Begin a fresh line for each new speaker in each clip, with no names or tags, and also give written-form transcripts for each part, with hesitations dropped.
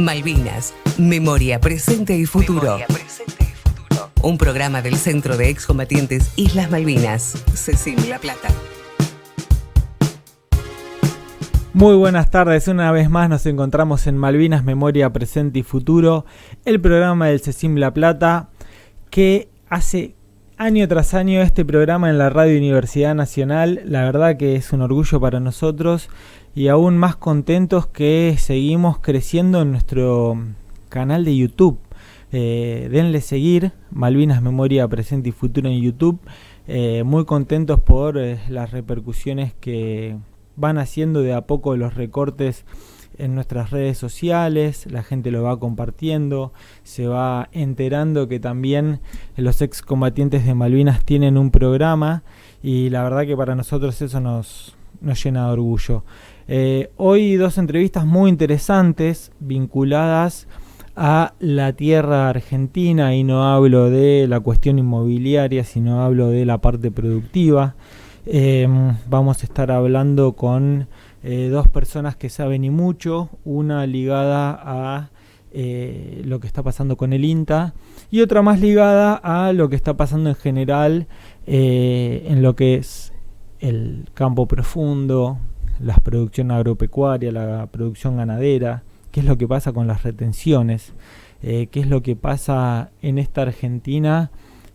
Malvinas, memoria, presente y futuro. Un programa del Centro de Excombatientes Islas Malvinas, CECIM La Plata.
Muy buenas tardes, una vez más nos encontramos en Malvinas, Memoria, Presente y Futuro, el programa del CECIM La Plata, que hace año tras año este programa en la Radio Universidad Nacional. La verdad que es un orgullo para nosotros y aún más contentos que seguimos creciendo en nuestro canal de YouTube. Denle seguir, Malvinas, Memoria, Presente y Futuro en YouTube. Muy contentos por las repercusiones que van haciendo de a poco los recortes en nuestras redes sociales. La gente lo va compartiendo, se va enterando que también los excombatientes de Malvinas tienen un programa y la verdad que para nosotros eso nos llena de orgullo. Hoy dos entrevistas muy interesantes vinculadas a la tierra argentina, y no hablo de la cuestión inmobiliaria, sino hablo de la parte productiva. Vamos a estar hablando con dos personas que saben y mucho, una ligada a lo que está pasando con el INTA y otra más ligada a lo que está pasando en general en lo que es el campo profundo, la producción agropecuaria, la producción ganadera, qué es lo que pasa con las retenciones, qué es lo que pasa en esta Argentina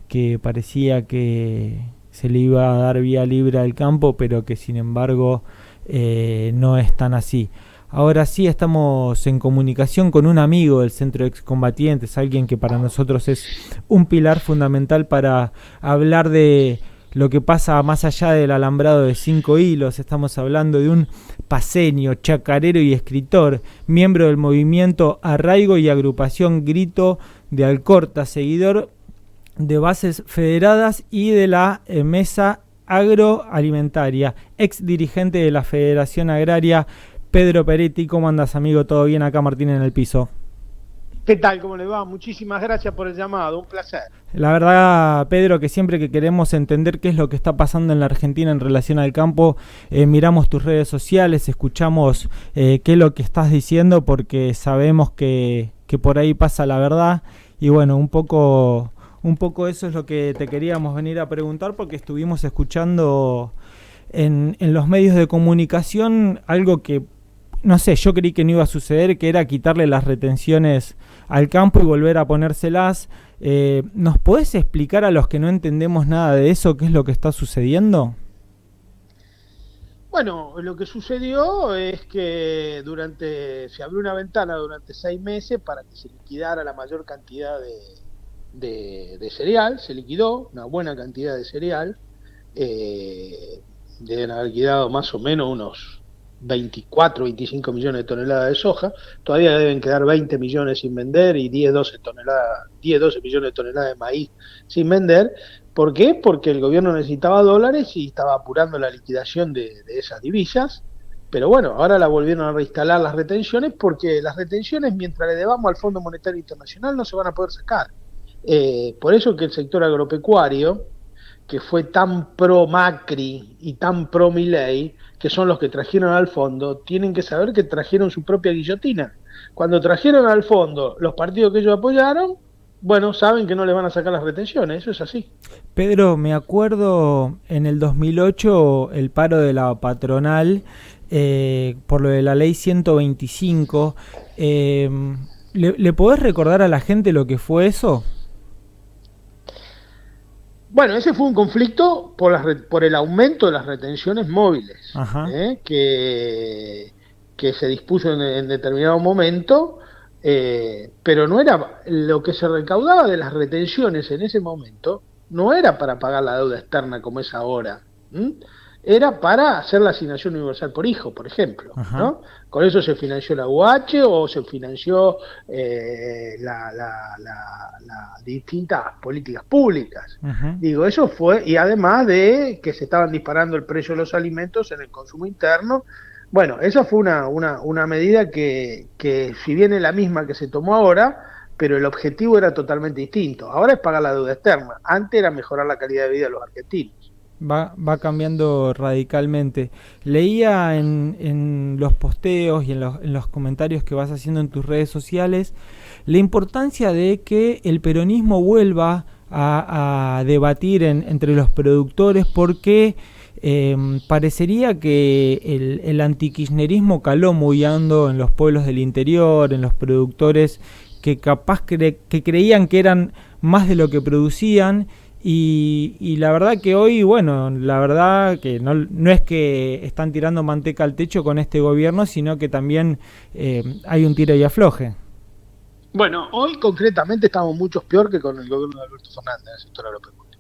que parecía que se le iba a dar vía libre al campo, pero que sin embargo no es tan así. Ahora sí estamos en comunicación con un amigo del Centro de Excombatientes, alguien que para nosotros es un pilar fundamental para hablar de lo que pasa más allá del alambrado de 5 hilos. Estamos hablando de un paceño, chacarero y escritor, miembro del movimiento Arraigo y agrupación Grito de Alcorta, seguidor de Bases Federadas y de la Mesa Agroalimentaria, ex dirigente de la Federación Agraria. Pedro Peretti, ¿cómo andas, amigo? ¿Todo bien? Acá Martín en el piso.
¿Qué tal? ¿Cómo le va? Muchísimas gracias por el llamado, un placer.
La verdad, Pedro, que siempre que queremos entender qué es lo que está pasando en la Argentina en relación al campo, miramos tus redes sociales, escuchamos qué es lo que estás diciendo, porque sabemos que por ahí pasa la verdad. Y bueno, un poco eso es lo que te queríamos venir a preguntar, porque estuvimos escuchando en los medios de comunicación algo que, no sé, yo creí que no iba a suceder, que era quitarle las retenciones al campo y volver a ponérselas. ¿Nos podés explicar a los que no entendemos nada de eso qué es lo que está sucediendo?
Bueno, lo que sucedió es que se abrió una ventana durante 6 meses para que se liquidara la mayor cantidad de cereal. Se liquidó una buena cantidad de cereal. Deben haber liquidado más o menos unos 24, 25 millones de toneladas de soja. Todavía deben quedar 20 millones sin vender y 10, 12 millones de toneladas de maíz sin vender. ¿Por qué? Porque el gobierno necesitaba dólares y estaba apurando la liquidación de esas divisas. Pero bueno, ahora la volvieron a reinstalar las retenciones, porque las retenciones, mientras le debamos al Fondo Monetario Internacional, no se van a poder sacar. Por eso que el sector agropecuario, que fue tan pro Macri y tan pro Milei, que son los que trajeron al fondo, tienen que saber que trajeron su propia guillotina. Cuando trajeron al fondo los partidos que ellos apoyaron, bueno, saben que no le van a sacar las retenciones, eso es así.
Pedro, me acuerdo en el 2008 el paro de la patronal por lo de la ley 125. ¿Le podés recordar a la gente lo que fue eso?
Bueno, ese fue un conflicto por el aumento de las retenciones móviles, que se dispuso en determinado momento, pero no era lo que se recaudaba de las retenciones en ese momento, no era para pagar la deuda externa como es ahora, era para hacer la asignación universal por hijo, por ejemplo, ¿no? Con eso se financió la UH o se financió las distintas políticas públicas. Digo, eso fue, y además de que se estaban disparando el precio de los alimentos en el consumo interno. Bueno, esa fue una medida que si bien es la misma que se tomó ahora, pero el objetivo era totalmente distinto. Ahora es pagar la deuda externa, antes era mejorar la calidad de vida de los argentinos.
va cambiando radicalmente. Leía en los posteos y en los comentarios que vas haciendo en tus redes sociales la importancia de que el peronismo vuelva a debatir entre los productores, porque parecería que el antikirchnerismo caló muy hondo en los pueblos del interior, en los productores que capaz que creían que eran más de lo que producían. Y la verdad que hoy, bueno, la verdad que no es que están tirando manteca al techo con este gobierno, sino que también hay un tira y afloje.
Bueno, hoy concretamente estamos mucho peor que con el gobierno de Alberto Fernández en el sector agropecuario.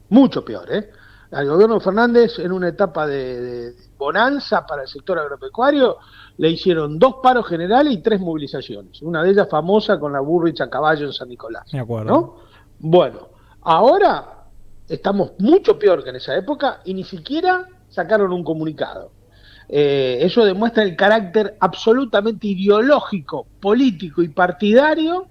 Mucho peor, ¿eh? Al gobierno de Fernández, en una etapa de bonanza para el sector agropecuario, le hicieron 2 paros generales y 3 movilizaciones. Una de ellas famosa con la Burrich a caballo en San Nicolás.
Me acuerdo.
¿No? Bueno, ahora estamos mucho peor que en esa época y ni siquiera sacaron un comunicado. Eso demuestra el carácter absolutamente ideológico, político y partidario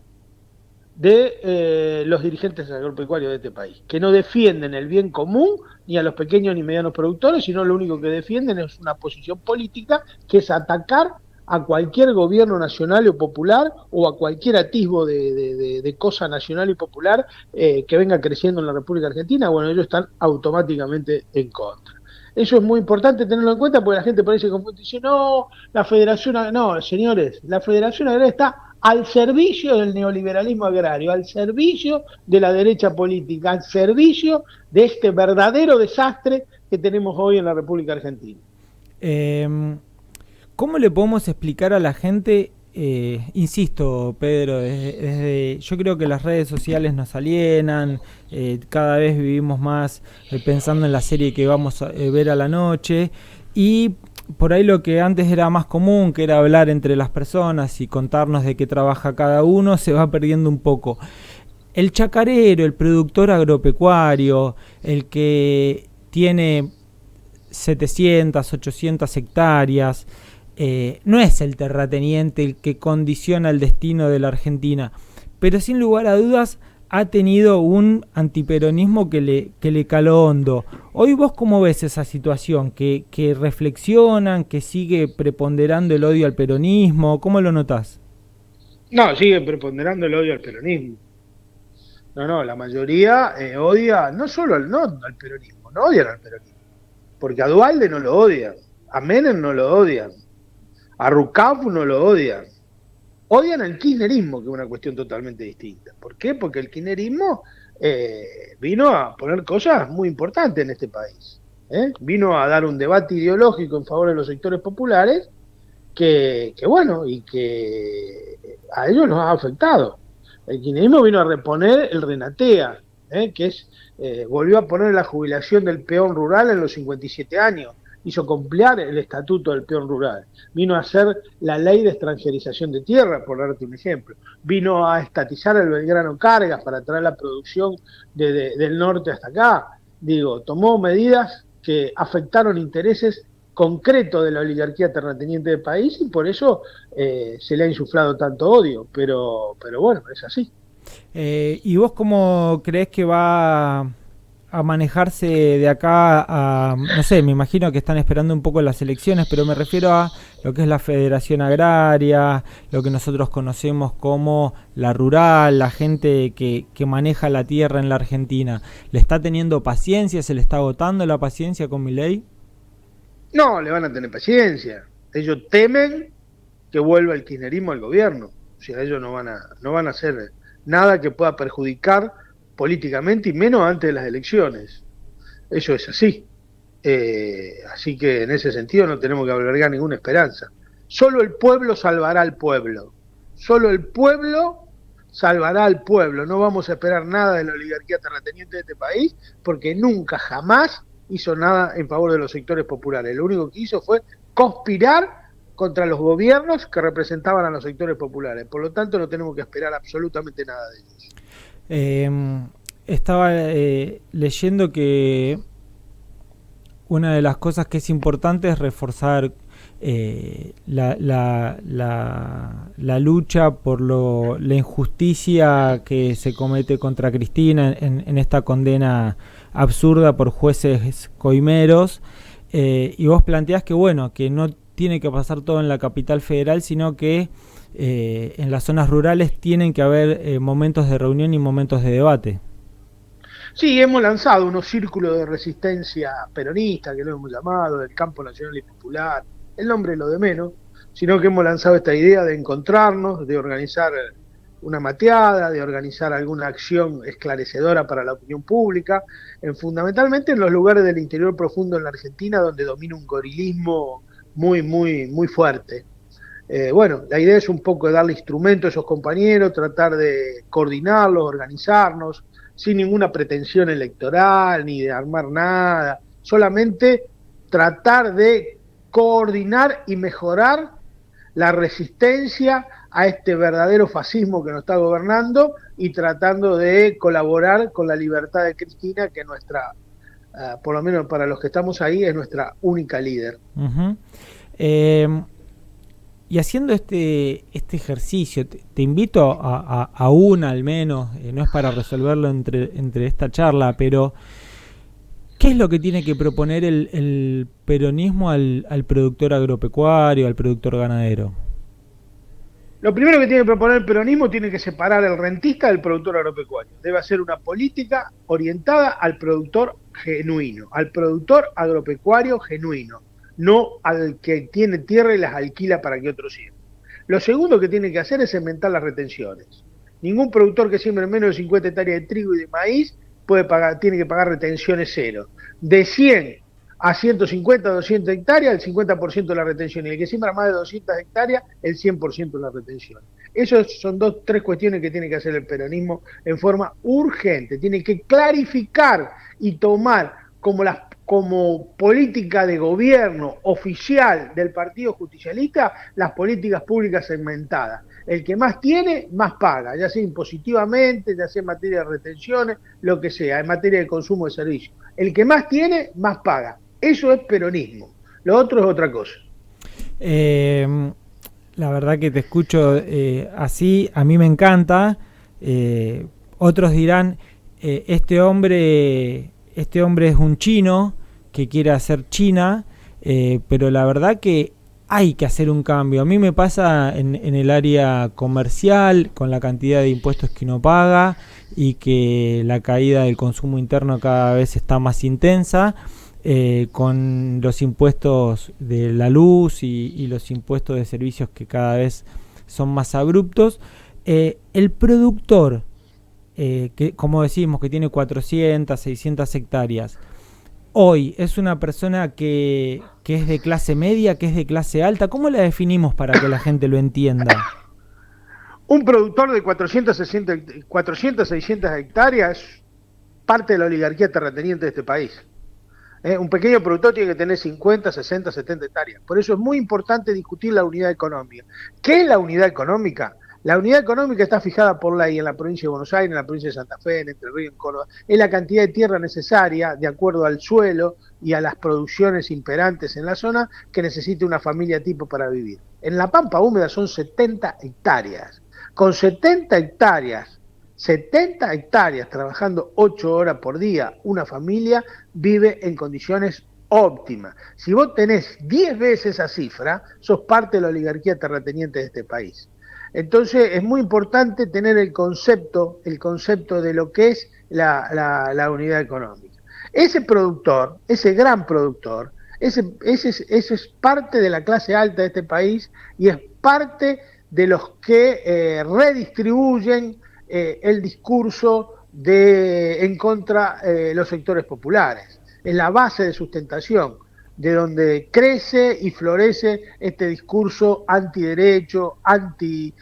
de los dirigentes agropecuarios de este país, que no defienden el bien común ni a los pequeños ni medianos productores, sino lo único que defienden es una posición política, que es atacar a cualquier gobierno nacional o popular o a cualquier atisbo de cosa nacional y popular que venga creciendo en la República Argentina. Bueno, ellos están automáticamente en contra. Eso es muy importante tenerlo en cuenta, porque la gente por ahí se confunde y dice, no, la Federación Agraria, no, señores, la Federación Agraria está al servicio del neoliberalismo agrario, al servicio de la derecha política, al servicio de este verdadero desastre que tenemos hoy en la República Argentina.
¿Cómo le podemos explicar a la gente? Insisto, Pedro, yo creo que las redes sociales nos alienan, cada vez vivimos más pensando en la serie que vamos a ver a la noche, y por ahí lo que antes era más común, que era hablar entre las personas y contarnos de qué trabaja cada uno, se va perdiendo un poco. El chacarero, el productor agropecuario, el que tiene 700, 800 hectáreas, no es el terrateniente el que condiciona el destino de la Argentina, pero sin lugar a dudas ha tenido un antiperonismo que le caló hondo. Hoy vos cómo ves esa situación, que reflexionan, que sigue preponderando el odio al peronismo, ¿cómo lo notás?
No, sigue preponderando el odio al peronismo. No, la mayoría odia no solo al peronismo, no odian al peronismo, porque a Duhalde no lo odian, a Menem no lo odian, a Rucauf no lo odian. Odian al kirchnerismo, que es una cuestión totalmente distinta. ¿Por qué? Porque el kirchnerismo vino a poner cosas muy importantes en este país. Vino a dar un debate ideológico en favor de los sectores populares que bueno, y que a ellos los ha afectado. El kirchnerismo vino a reponer el Renatea, que es volvió a poner la jubilación del peón rural en los 57 años. Hizo completar el estatuto del peón rural, vino a hacer la ley de extranjerización de tierra, por darte un ejemplo, vino a estatizar el Belgrano Cargas para traer la producción del norte hasta acá. Digo, tomó medidas que afectaron intereses concretos de la oligarquía terrateniente del país y por eso se le ha insuflado tanto odio, pero bueno, es así.
¿Y vos cómo creés que va a manejarse de acá a, no sé, me imagino que están esperando un poco las elecciones, pero me refiero a lo que es la Federación Agraria, lo que nosotros conocemos como la rural, la gente que maneja la tierra en la Argentina? ¿Le está teniendo paciencia? ¿Se le está agotando la paciencia con Milei?
No, le van a tener paciencia. Ellos temen que vuelva el kirchnerismo al gobierno. O sea, ellos no van a hacer nada que pueda perjudicar políticamente y menos antes de las elecciones. Eso es así. Así que en ese sentido no tenemos que albergar ninguna esperanza. Solo el pueblo salvará al pueblo. Solo el pueblo salvará al pueblo. No vamos a esperar nada de la oligarquía terrateniente de este país, porque nunca, jamás hizo nada en favor de los sectores populares. Lo único que hizo fue conspirar contra los gobiernos que representaban a los sectores populares. Por lo tanto, no tenemos que esperar absolutamente nada de ellos.
Estaba leyendo que una de las cosas que es importante es reforzar la lucha por la injusticia que se comete contra Cristina en esta condena absurda por jueces coimeros, y vos planteás que bueno, que no tiene que pasar todo en la capital federal, sino que en las zonas rurales tienen que haber momentos de reunión y momentos de debate.
Sí, hemos lanzado unos círculos de resistencia peronista, que lo hemos llamado, del campo nacional y popular, el nombre es lo de menos, sino que hemos lanzado esta idea de encontrarnos, de organizar una mateada, de organizar alguna acción esclarecedora para la opinión pública, fundamentalmente en los lugares del interior profundo en la Argentina, donde domina un gorilismo muy fuerte. Bueno, la idea es un poco de darle instrumento a esos compañeros, tratar de coordinarlos, organizarnos, sin ninguna pretensión electoral, ni de armar nada, solamente tratar de coordinar y mejorar la resistencia a este verdadero fascismo que nos está gobernando y tratando de colaborar con la libertad de Cristina, que nuestra, por lo menos para los que estamos ahí, es nuestra única líder.
Uh-huh. Y haciendo este ejercicio, te invito a una al menos, no es para resolverlo entre esta charla, pero ¿qué es lo que tiene que proponer el peronismo al productor agropecuario, al productor ganadero?
Lo primero que tiene que proponer el peronismo tiene que separar al rentista del productor agropecuario. Debe hacer una política orientada al productor genuino, al productor agropecuario genuino, no al que tiene tierra y las alquila para que otros siembren. Lo segundo que tiene que hacer es aumentar las retenciones. Ningún productor que siembre menos de 50 hectáreas de trigo y de maíz tiene que pagar retenciones cero. De 100 a 150 o 200 hectáreas, el 50% de la retención. Y el que siembra más de 200 hectáreas, el 100% de la retención. Esas son tres cuestiones que tiene que hacer el peronismo en forma urgente. Tiene que clarificar y tomar como política de gobierno oficial del Partido Justicialista las políticas públicas segmentadas. El que más tiene, más paga, ya sea impositivamente, ya sea en materia de retenciones, lo que sea, en materia de consumo de servicios. El que más tiene, más paga. Eso es peronismo. Lo otro es otra cosa.
La verdad que te escucho así, a mí me encanta. Otros dirán, este hombre es un chino que quiere hacer China, pero la verdad que hay que hacer un cambio. A mí me pasa en el área comercial, con la cantidad de impuestos que uno paga y que la caída del consumo interno cada vez está más intensa, con los impuestos de la luz y los impuestos de servicios que cada vez son más abruptos. El productor, que como decimos, que tiene 400, 600 hectáreas, hoy es una persona que es de clase media, que es de clase alta. ¿Cómo la definimos para que la gente lo entienda?
Un productor de 400, 600 hectáreas es parte de la oligarquía terrateniente de este país. Un pequeño productor tiene que tener 50, 60, 70 hectáreas. Por eso es muy importante discutir la unidad económica. ¿Qué es la unidad económica? La unidad económica está fijada por ley en la provincia de Buenos Aires, en la provincia de Santa Fe, en Entre Ríos, en Córdoba. Es la cantidad de tierra necesaria, de acuerdo al suelo y a las producciones imperantes en la zona, que necesite una familia tipo para vivir. En la Pampa Húmeda son 70 hectáreas. Con 70 hectáreas, trabajando 8 horas por día, una familia vive en condiciones óptimas. Si vos tenés 10 veces esa cifra, sos parte de la oligarquía terrateniente de este país. Entonces es muy importante tener el concepto de lo que es la unidad económica. Ese productor, ese gran productor, ese es parte de la clase alta de este país y es parte de los que redistribuyen el discurso en contra de los sectores populares. Es la base de sustentación, de donde crece y florece este discurso antiderecho, anti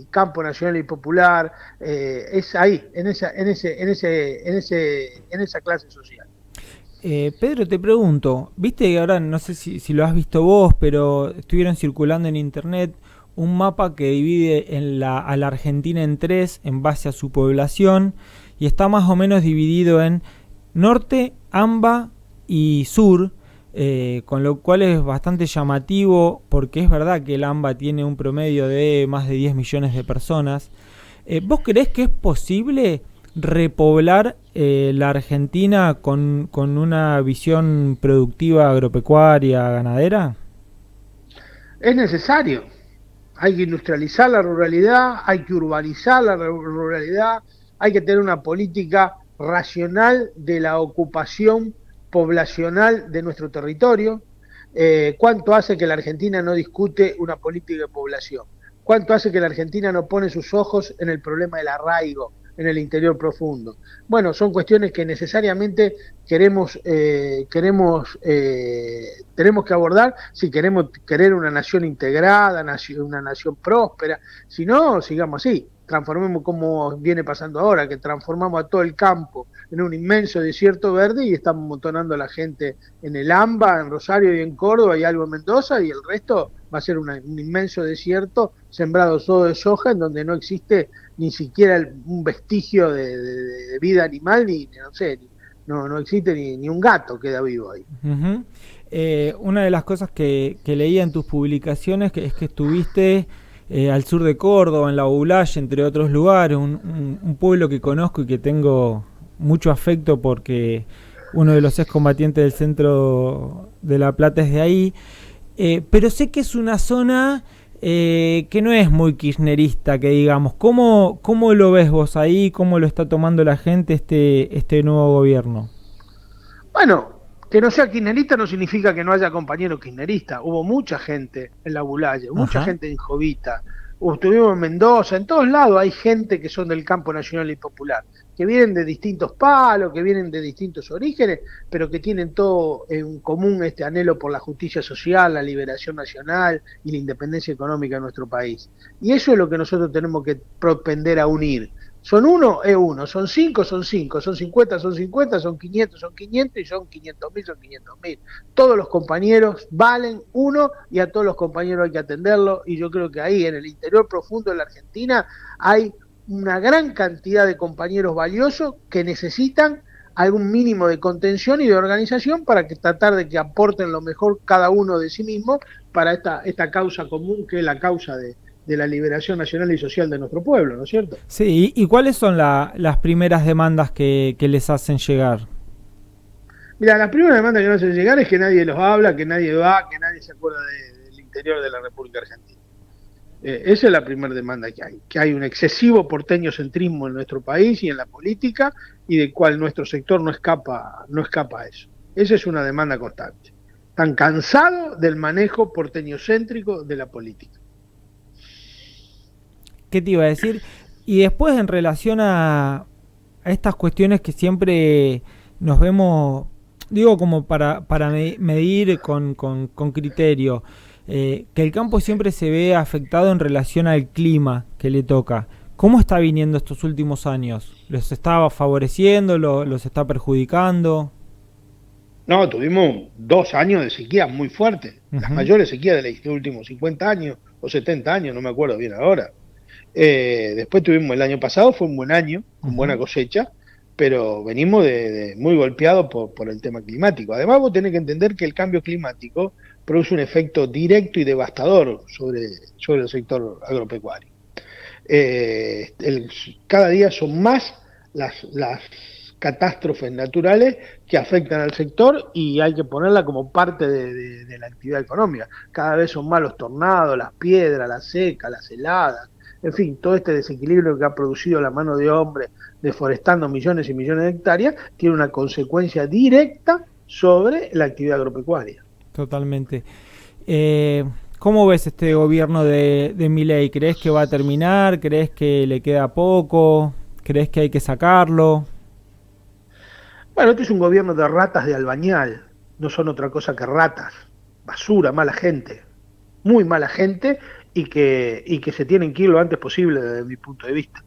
campo nacional y popular, es ahí, en esa clase social.
Pedro, te pregunto, viste que ahora, no sé si lo has visto vos, pero estuvieron circulando en internet un mapa que divide a la Argentina en 3 en base a su población, y está más o menos dividido en norte, AMBA y sur, con lo cual es bastante llamativo, porque es verdad que el AMBA tiene un promedio de más de 10 millones de personas. ¿Vos creés que es posible repoblar la Argentina con una visión productiva agropecuaria, ganadera?
Es necesario. Hay que industrializar la ruralidad, hay que urbanizar la ruralidad, hay que tener una política racional de la ocupación poblacional de nuestro territorio. ¿Cuánto hace que la Argentina no discute una política de población? ¿Cuánto hace que la Argentina no pone sus ojos en el problema del arraigo en el interior profundo? Bueno, son cuestiones que necesariamente tenemos que abordar si queremos querer una nación integrada, una nación próspera. Si no, sigamos así. Transformemos como viene pasando ahora, que transformamos a todo el campo en un inmenso desierto verde y estamos amontonando a la gente en el AMBA, en Rosario y en Córdoba y algo en Mendoza, y el resto va a ser un inmenso desierto sembrado todo de soja, en donde no existe ni siquiera un vestigio de vida animal, no existe ni un gato queda vivo ahí.
Uh-huh. Una de las cosas que leía en tus publicaciones es que estuviste al sur de Córdoba, en la Boulaye, entre otros lugares, un pueblo que conozco y que tengo mucho afecto porque uno de los excombatientes del centro de La Plata es de ahí, pero sé que es una zona que no es muy kirchnerista, que digamos. ¿Cómo lo ves vos ahí? ¿Cómo lo está tomando la gente este nuevo gobierno?
Bueno, que no sea kirchnerista no significa que no haya compañeros kirchneristas. Hubo mucha gente en la Boulaye, mucha gente en Jovita, estuvimos en Mendoza, en todos lados hay gente que son del campo nacional y popular, que vienen de distintos palos, que vienen de distintos orígenes, pero que tienen todo en común este anhelo por la justicia social, la liberación nacional y la independencia económica de nuestro país. Y eso es lo que nosotros tenemos que propender a unir. Son uno, es uno, son cinco, son 50, son 50, son 500 y son 500.000, son 500.000. Todos los compañeros valen uno y a todos los compañeros hay que atenderlo, y yo creo que ahí en el interior profundo de la Argentina hay una gran cantidad de compañeros valiosos que necesitan algún mínimo de contención y de organización para tratar de que aporten lo mejor cada uno de sí mismo para esta causa común, que es la causa de la liberación nacional y social de nuestro pueblo, ¿no es cierto?
Sí, ¿y cuáles son las primeras demandas que les hacen llegar?
Mira, las primeras demandas que nos hacen llegar es que nadie los habla, que nadie va, que nadie se acuerda del interior de la República Argentina. Esa es la primera demanda que hay un excesivo porteño-centrismo en nuestro país y en la política, y del cual nuestro sector no escapa a eso. Esa es una demanda constante. Están cansados del manejo porteño-céntrico de la política.
¿Qué te iba a decir? Y después, en relación a estas cuestiones que siempre nos vemos, digo, como para medir con criterio, que el campo siempre se ve afectado en relación al clima que le toca. ¿Cómo está viniendo estos últimos años? ¿Los está favoreciendo? ¿Los está perjudicando?
No, tuvimos 2 años de sequía muy fuertes, las mayores sequías de los últimos 50 años o 70 años, no me acuerdo bien ahora. Después tuvimos el año pasado, fue un buen año, con buena cosecha, pero venimos de muy golpeados por el tema climático. Además, vos tenés que entender que el cambio climático produce un efecto directo y devastador sobre el sector agropecuario. Cada día son más las catástrofes naturales que afectan al sector, y hay que ponerla como parte de la actividad económica. Cada vez son más los tornados, las piedras, la seca, las heladas. En fin, todo este desequilibrio que ha producido la mano de hombre deforestando millones y millones de hectáreas tiene una consecuencia directa sobre la actividad agropecuaria.
Totalmente. ¿Cómo ves este gobierno de Milei? ¿Crees que va a terminar? ¿Crees que le queda poco? ¿Crees que hay que sacarlo?
Bueno, este es un gobierno de ratas de albañal, no son otra cosa que ratas, basura, mala gente, muy mala gente, y que se tienen que ir lo antes posible desde mi punto de vista.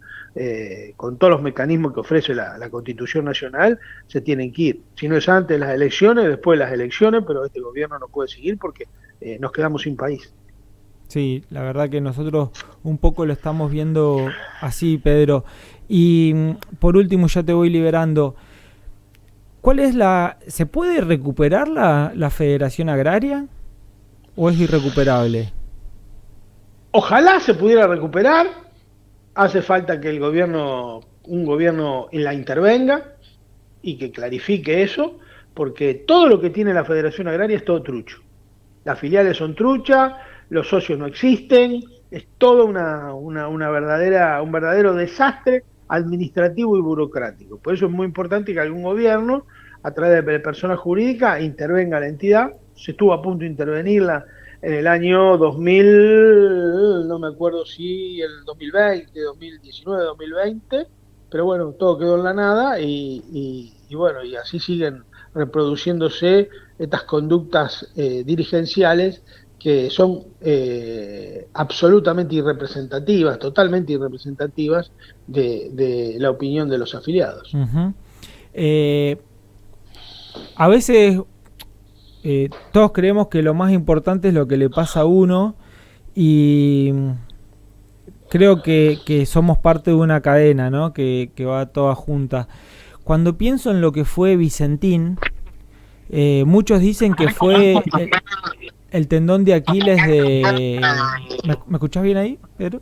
Con todos los mecanismos que ofrece la Constitución Nacional, se tienen que ir. Si no es antes de las elecciones, después de las elecciones, pero este gobierno no puede seguir porque nos quedamos sin país.
Sí, la verdad que nosotros un poco lo estamos viendo así, Pedro. Y por último, ya te voy liberando. ¿Cuál es ¿se puede recuperar la Federación Agraria o es irrecuperable?
Ojalá se pudiera recuperar. Hace falta que un gobierno la intervenga y que clarifique eso, porque todo lo que tiene la Federación Agraria es todo trucho. Las filiales son truchas, los socios no existen, es todo un verdadero desastre administrativo y burocrático. Por eso es muy importante que algún gobierno, a través de persona jurídica, intervenga la entidad. Se estuvo a punto de intervenirla en el año 2000, no me acuerdo si el 2020, 2019, 2020, pero bueno, todo quedó en la nada y bueno, y así siguen reproduciéndose estas conductas dirigenciales que son absolutamente irrepresentativas, totalmente irrepresentativas de la opinión de los afiliados.
Uh-huh. A veces todos creemos que lo más importante es lo que le pasa a uno y creo que somos parte de una cadena, ¿no? que va toda junta. Cuando pienso en lo que fue Vicentín, muchos dicen que fue el tendón de Aquiles de... ¿Me escuchás bien ahí, Pedro?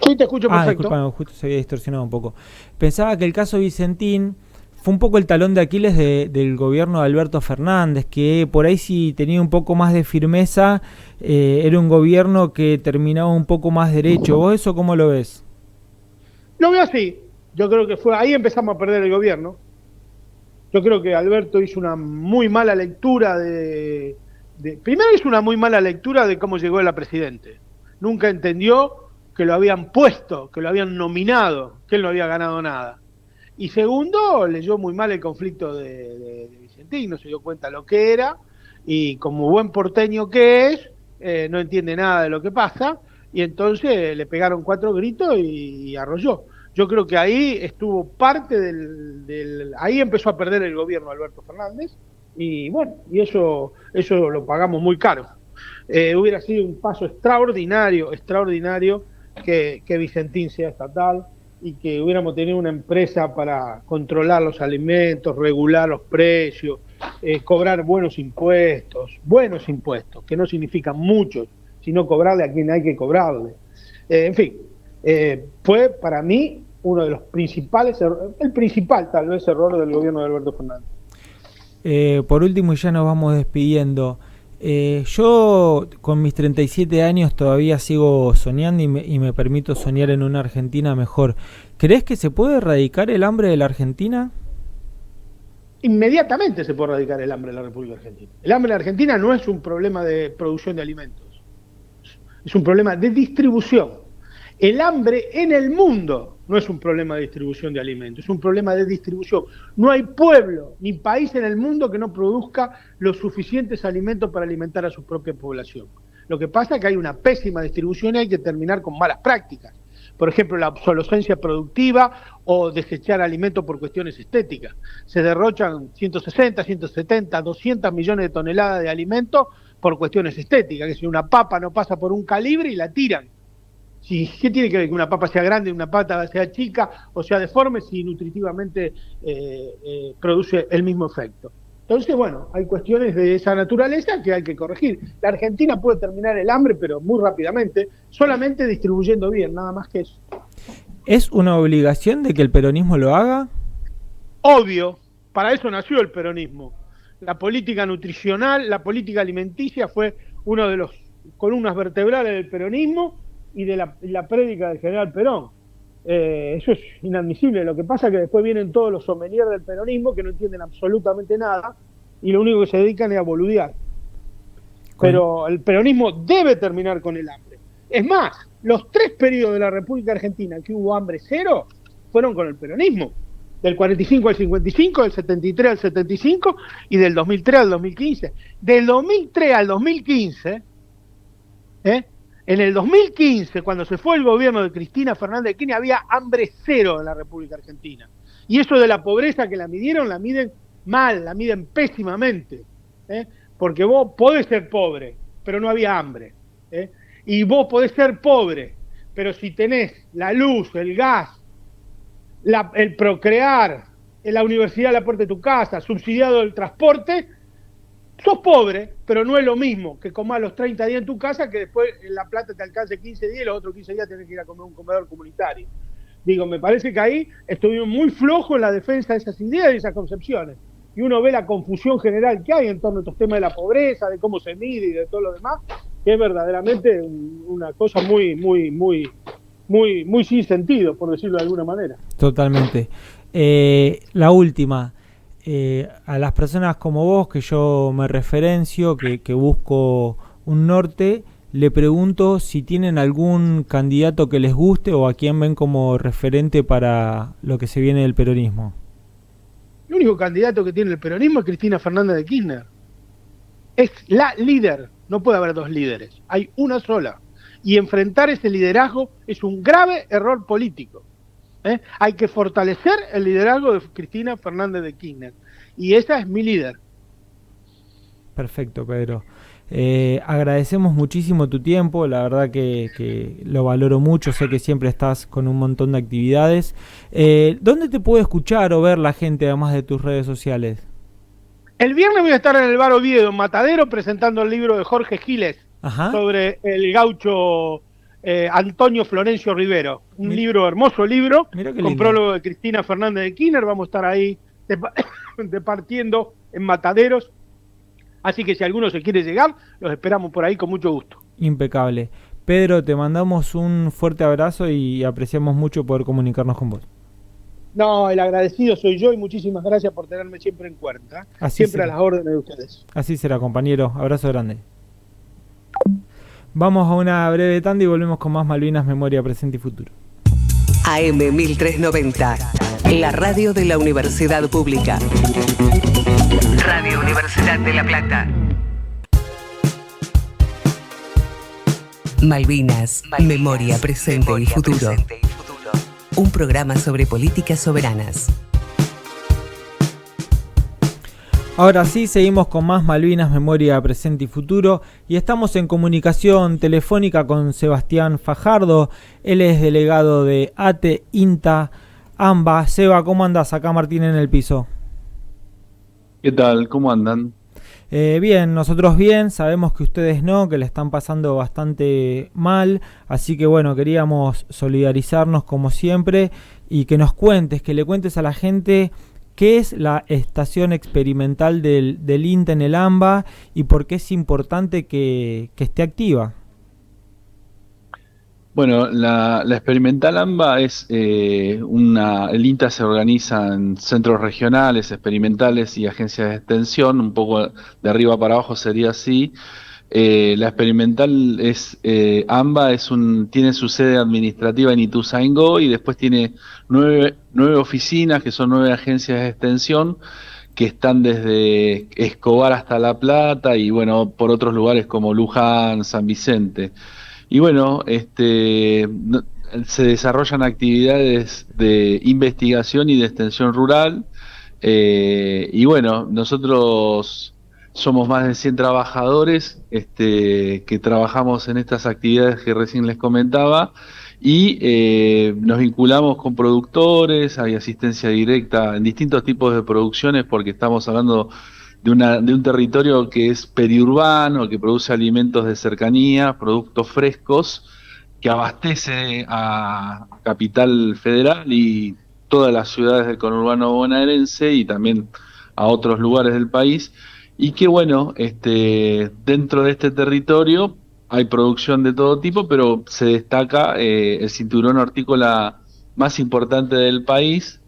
Sí, te escucho perfecto.
Disculpa, justo se había distorsionado un poco. Pensaba que el caso Vicentín fue un poco el talón de Aquiles del gobierno de Alberto Fernández, que por ahí si tenía un poco más de firmeza, era un gobierno que terminaba un poco más derecho. ¿Vos eso cómo lo ves?
Lo veo así. Yo creo que ahí empezamos a perder el gobierno. Yo creo que Alberto hizo una muy mala lectura primero hizo una muy mala lectura de cómo llegó él a presidente. Nunca entendió que lo habían puesto, que lo habían nominado, que él no había ganado nada. Y segundo, leyó muy mal el conflicto de Vicentín, no se dio cuenta lo que era, y como buen porteño que es, no entiende nada de lo que pasa, y entonces le pegaron 4 gritos y arrolló. Yo creo que ahí estuvo parte ahí empezó a perder el gobierno Alberto Fernández, y bueno, y eso lo pagamos muy caro. Hubiera sido un paso extraordinario que Vicentín sea estatal y que hubiéramos tenido una empresa para controlar los alimentos, regular los precios, cobrar buenos impuestos, que no significan muchos, sino cobrarle a quien hay que cobrarle. En fin, fue para mí uno de los principales, el principal tal vez error del gobierno de Alberto Fernández.
Por último, y ya nos vamos despidiendo, yo con mis 37 años todavía sigo soñando y me permito soñar en una Argentina mejor. ¿Crees que se puede erradicar el hambre de la Argentina?
Inmediatamente se puede erradicar el hambre de la República Argentina. El hambre de la Argentina no es un problema de producción de alimentos, es un problema de distribución. El hambre en el mundo no es un problema de distribución de alimentos, es un problema de distribución. No hay pueblo ni país en el mundo que no produzca los suficientes alimentos para alimentar a su propia población. Lo que pasa es que hay una pésima distribución y hay que terminar con malas prácticas. Por ejemplo, la obsolescencia productiva o desechar alimentos por cuestiones estéticas. Se derrochan 160, 170, 200 millones de toneladas de alimentos por cuestiones estéticas, que si una papa no pasa por un calibre y la tiran. ¿Qué tiene que ver que una papa sea grande, una papa sea chica o sea deforme si nutritivamente produce el mismo efecto? Entonces, bueno, hay cuestiones de esa naturaleza que hay que corregir. La Argentina puede terminar el hambre, pero muy rápidamente, solamente distribuyendo bien, nada más que eso.
¿Es una obligación de que el peronismo lo haga?
Obvio, para eso nació el peronismo. La política nutricional, la política alimenticia fue uno de los columnas vertebrales del peronismo y de la prédica del general Perón. Eso es inadmisible. Lo que pasa es que después vienen todos los sommeliers del peronismo que no entienden absolutamente nada y lo único que se dedican es a boludear. Pero el peronismo debe terminar con el hambre. Es más, los 3 periodos de la República Argentina que hubo hambre cero fueron con el peronismo. Del 45 al 55, del 73 al 75 y del 2003 al 2015. Del 2003 al 2015, en el 2015, cuando se fue el gobierno de Cristina Fernández de Kirchner, había hambre cero en la República Argentina. Y eso de la pobreza que la miden mal, la miden pésimamente. Porque vos podés ser pobre, pero no había hambre. Y vos podés ser pobre, pero si tenés la luz, el gas, el procrear, la universidad a la puerta de tu casa, subsidiado el transporte, sos pobre, pero no es lo mismo que comas los 30 días en tu casa que después en La Plata te alcance 15 días y los otros 15 días tenés que ir a comer un comedor comunitario. Digo, me parece que ahí estuvimos muy flojos en la defensa de esas ideas y esas concepciones. Y uno ve la confusión general que hay en torno a estos temas de la pobreza, de cómo se mide y de todo lo demás, que es verdaderamente una cosa muy sin sentido, por decirlo de alguna manera.
Totalmente. La última, a las personas como vos, que yo me referencio, que busco un norte, le pregunto si tienen algún candidato que les guste o a quién ven como referente para lo que se viene del peronismo.
El único candidato que tiene el peronismo es Cristina Fernández de Kirchner. Es la líder, no puede haber dos líderes, hay una sola. Y enfrentar ese liderazgo es un grave error político. Hay que fortalecer el liderazgo de Cristina Fernández de Kirchner. Y esa es mi líder.
Perfecto, Pedro. Agradecemos muchísimo tu tiempo, la verdad que lo valoro mucho, sé que siempre estás con un montón de actividades. ¿Dónde te puede escuchar o ver la gente además de tus redes sociales?
El viernes voy a estar en el Bar Oviedo, en Matadero, presentando el libro de Jorge Giles. Ajá. Sobre el gaucho Antonio Florencio Rivero. Un libro, hermoso libro, con prólogo de Cristina Fernández de Kirchner. Vamos a estar ahí departiendo en Mataderos. Así que si alguno se quiere llegar, los esperamos por ahí con mucho gusto.
Impecable. Pedro, te mandamos un fuerte abrazo y apreciamos mucho poder comunicarnos con vos.
No, el agradecido soy yo y muchísimas gracias por tenerme siempre en cuenta. Siempre a las órdenes de ustedes.
Así será, compañero. Abrazo grande. Vamos a una breve tanda y volvemos con más Malvinas, Memoria, Presente y Futuro.
AM 1390, la radio de la Universidad Pública. Radio Universidad de La Plata. Malvinas, Memoria, Presente y Futuro. Un programa sobre políticas soberanas.
Ahora sí, seguimos con más Malvinas, Memoria, Presente y Futuro y estamos en comunicación telefónica con Sebastián Fajardo. Él es delegado de ATE, INTA, AMBA. Seba, ¿cómo andás? Acá Martín en el piso.
¿Qué tal? ¿Cómo andan?
Bien, nosotros bien, sabemos que ustedes no, que le están pasando bastante mal, así que bueno, queríamos solidarizarnos como siempre y que nos cuentes, que le cuentes a la gente qué es la estación experimental del INTA en el AMBA y por qué es importante que esté activa.
Bueno, la experimental AMBA es el INTA se organiza en centros regionales, experimentales y agencias de extensión, un poco de arriba para abajo sería así. La experimental AMBA tiene su sede administrativa en Ituzaingó y después tiene nueve oficinas, que son 9 agencias de extensión, que están desde Escobar hasta La Plata y bueno, por otros lugares como Luján, San Vicente. Y bueno, se desarrollan actividades de investigación y de extensión rural. Y bueno, nosotros somos más de 100 trabajadores que trabajamos en estas actividades que recién les comentaba y nos vinculamos con productores, hay asistencia directa en distintos tipos de producciones porque estamos hablando de un territorio que es periurbano, que produce alimentos de cercanía, productos frescos, que abastece a Capital Federal y todas las ciudades del conurbano bonaerense y también a otros lugares del país, y que bueno, dentro de este territorio hay producción de todo tipo, pero se destaca el cinturón hortícola más importante del país.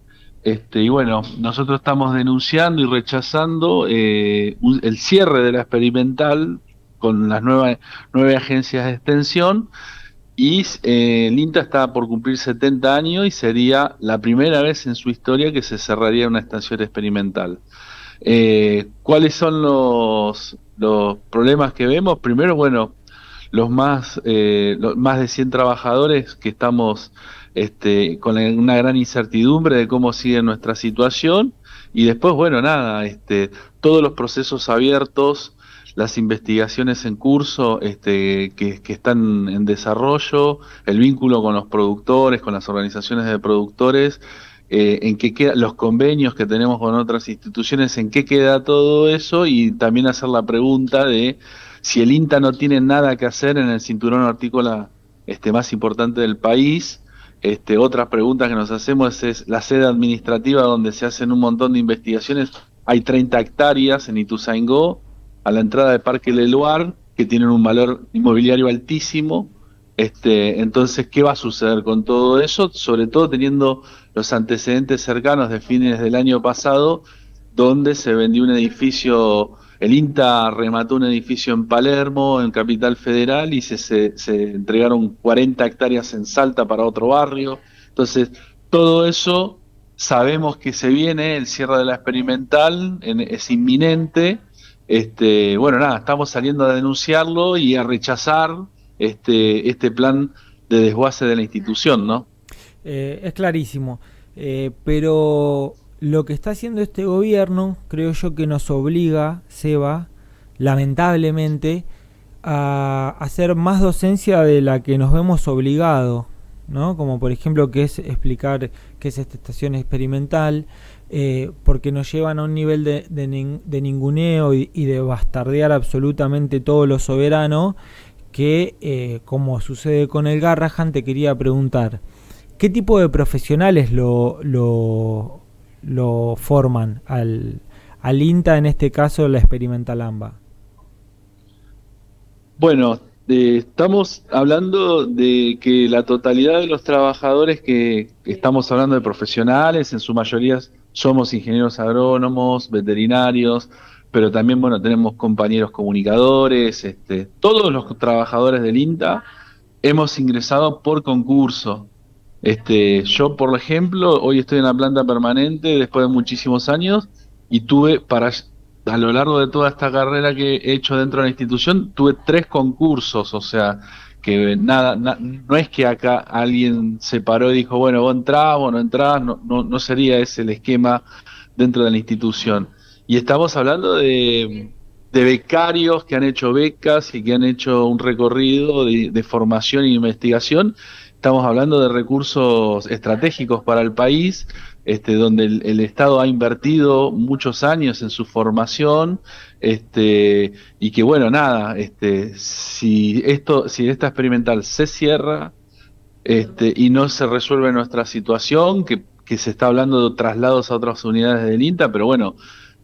Y bueno, nosotros estamos denunciando y rechazando el cierre de la experimental con las 9 agencias de extensión y el INTA está por cumplir 70 años y sería la primera vez en su historia que se cerraría una estación experimental. ¿Cuáles son los problemas que vemos? Primero, bueno, los más de 100 trabajadores que estamos con una gran incertidumbre de cómo sigue nuestra situación y después, bueno, nada, todos los procesos abiertos, las investigaciones en curso que están en desarrollo, el vínculo con los productores, con las organizaciones de productores en qué quedan los convenios que tenemos con otras instituciones, en qué queda todo eso, y también hacer la pregunta de si el INTA no tiene nada que hacer en el cinturón hortícola más importante del país. Otras preguntas que nos hacemos es la sede administrativa donde se hacen un montón de investigaciones. Hay 30 hectáreas en Ituzaingó, a la entrada del Parque Leluar, que tienen un valor inmobiliario altísimo. Entonces, ¿qué va a suceder con todo eso? Sobre todo teniendo los antecedentes cercanos de fines del año pasado, donde se vendió un edificio, el INTA remató un edificio en Palermo, en Capital Federal, y se entregaron 40 hectáreas en Salta para otro barrio. Entonces, todo eso sabemos que se viene, el cierre de la experimental es inminente. Bueno, nada, estamos saliendo a denunciarlo y a rechazar este plan de desguace de la institución, ¿no?
Es clarísimo, pero lo que está haciendo este gobierno, creo yo que nos obliga, Seba, lamentablemente, a hacer más docencia de la que nos vemos obligados, ¿no? Como por ejemplo que es explicar qué es esta estación experimental, porque nos llevan a un nivel de ninguneo y de bastardear absolutamente todo lo soberano, que como sucede con el Garrahan, te quería preguntar, ¿qué tipo de profesionales lo forman al INTA, en este caso la Experimental AMBA?
Bueno, estamos hablando de que la totalidad de los trabajadores que estamos hablando de profesionales, en su mayoría somos ingenieros agrónomos, veterinarios, pero también, bueno, tenemos compañeros comunicadores, todos los trabajadores del INTA hemos ingresado por concurso. Yo, por ejemplo, hoy estoy en la planta permanente después de muchísimos años y a lo largo de toda esta carrera que he hecho dentro de la institución, tuve 3 concursos, o sea, que no es que acá alguien se paró y dijo, bueno, vos entrás, vos no entrás, no sería ese el esquema dentro de la institución. Y estamos hablando de becarios que han hecho becas y que han hecho un recorrido de formación e investigación. Estamos hablando de recursos estratégicos para el país, donde el Estado ha invertido muchos años en su formación, y que bueno, nada, si esta experimental se cierra, y no se resuelve nuestra situación, que se está hablando de traslados a otras unidades del INTA, pero bueno,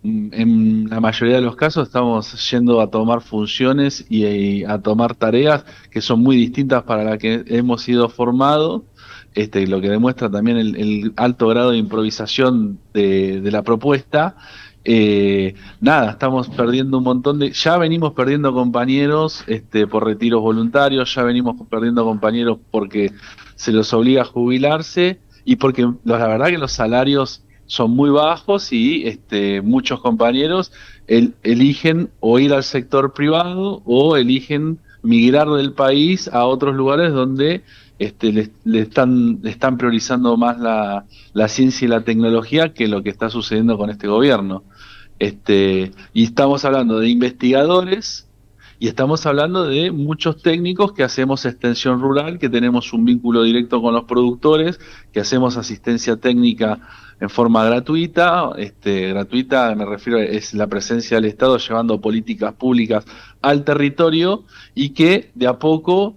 en la mayoría de los casos estamos yendo a tomar funciones y a tomar tareas que son muy distintas para las que hemos sido formados, lo que demuestra también el alto grado de improvisación de la propuesta. Nada, estamos perdiendo un montón ya venimos perdiendo compañeros por retiros voluntarios, ya venimos perdiendo compañeros porque se los obliga a jubilarse y porque la verdad que los salarios son muy bajos y muchos compañeros eligen o ir al sector privado o eligen migrar del país a otros lugares donde le están priorizando más la ciencia y la tecnología que lo que está sucediendo con este gobierno. Y estamos hablando de investigadores y estamos hablando de muchos técnicos que hacemos extensión rural, que tenemos un vínculo directo con los productores, que hacemos asistencia técnica en forma gratuita. Gratuita me refiero, es la presencia del Estado llevando políticas públicas al territorio y que de a poco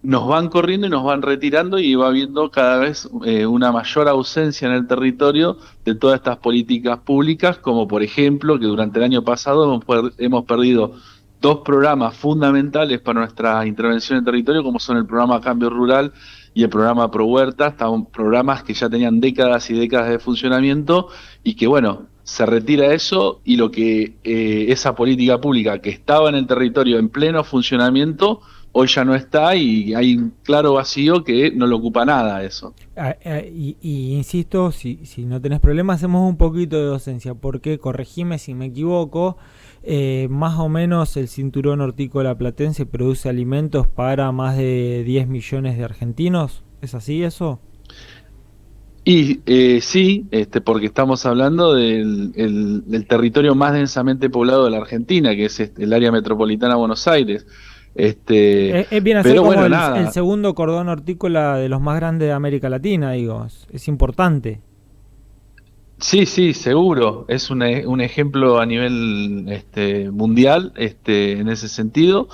nos van corriendo y nos van retirando y va habiendo cada vez una mayor ausencia en el territorio de todas estas políticas públicas, como por ejemplo que durante el año pasado hemos perdido 2 programas fundamentales para nuestra intervención en el territorio, como son el programa Cambio Rural y el programa Pro Huerta, programas que ya tenían décadas y décadas de funcionamiento y que bueno, se retira eso y lo que esa política pública que estaba en el territorio en pleno funcionamiento hoy ya no está y hay un claro vacío que no lo ocupa nada eso.
Y insisto, si no tenés problema, hacemos un poquito de docencia, porque, corregime si me equivoco, más o menos el cinturón hortícola platense produce alimentos para más de 10 millones de argentinos. ¿Es así eso?
Y sí, porque estamos hablando del territorio más densamente poblado de la Argentina, que es el área metropolitana de Buenos Aires.
Viene a ser como el segundo cordón hortícola de los más grandes de América Latina, digo. Es importante.
Sí, sí, seguro. Es un ejemplo a nivel mundial en ese sentido.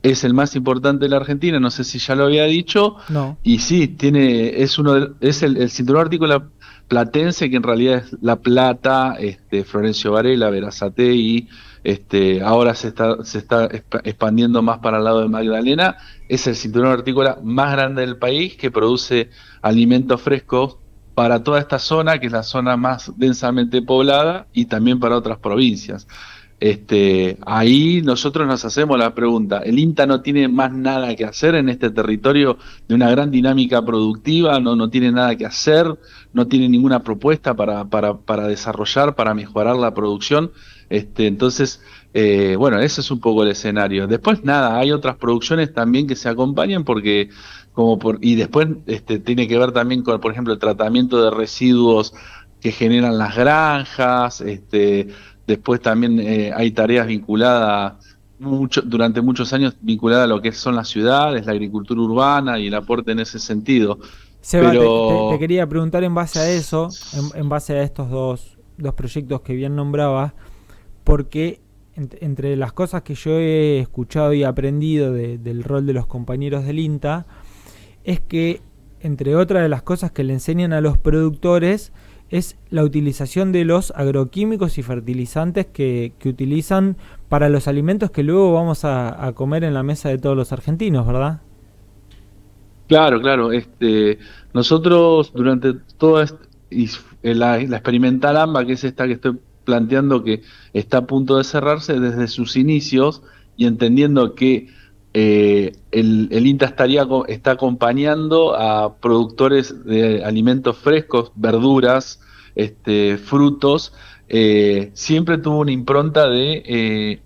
Es el más importante de la Argentina, no sé si ya lo había dicho.
No.
Y sí, es el cinturón hortícola platense, que en realidad es La Plata, Florencio Varela, Berazategui, ahora se está expandiendo más para el lado de Magdalena. Es el cinturón hortícola más grande del país, que produce alimentos frescos para toda esta zona, que es la zona más densamente poblada, y también para otras provincias. Ahí nosotros nos hacemos la pregunta: ¿el INTA no tiene más nada que hacer en este territorio de una gran dinámica productiva? ¿No tiene nada que hacer? ¿No tiene ninguna propuesta para desarrollar, para mejorar la producción? Entonces, bueno, ese es un poco el escenario. Después, nada, hay otras producciones también que se acompañan, porque y después tiene que ver también con, por ejemplo, el tratamiento de residuos que generan las granjas. Después también hay tareas vinculadas durante muchos años, vinculadas a lo que son las ciudades, la agricultura urbana y el aporte en ese sentido.
Seba, te
Pero
quería preguntar en base a eso, en base a estos dos proyectos que bien nombrabas, porque entre las cosas que yo he escuchado y aprendido del rol de los compañeros del INTA, es que, entre otras de las cosas que le enseñan a los productores, es la utilización de los agroquímicos y fertilizantes que utilizan para los alimentos que luego vamos a comer en la mesa de todos los argentinos, ¿verdad?
claro, claro. Nosotros durante toda la experimental AMBA, que es esta que estoy planteando, que está a punto de cerrarse, desde sus inicios, y entendiendo que el INTA está acompañando a productores de alimentos frescos, verduras, frutos. Siempre tuvo una impronta de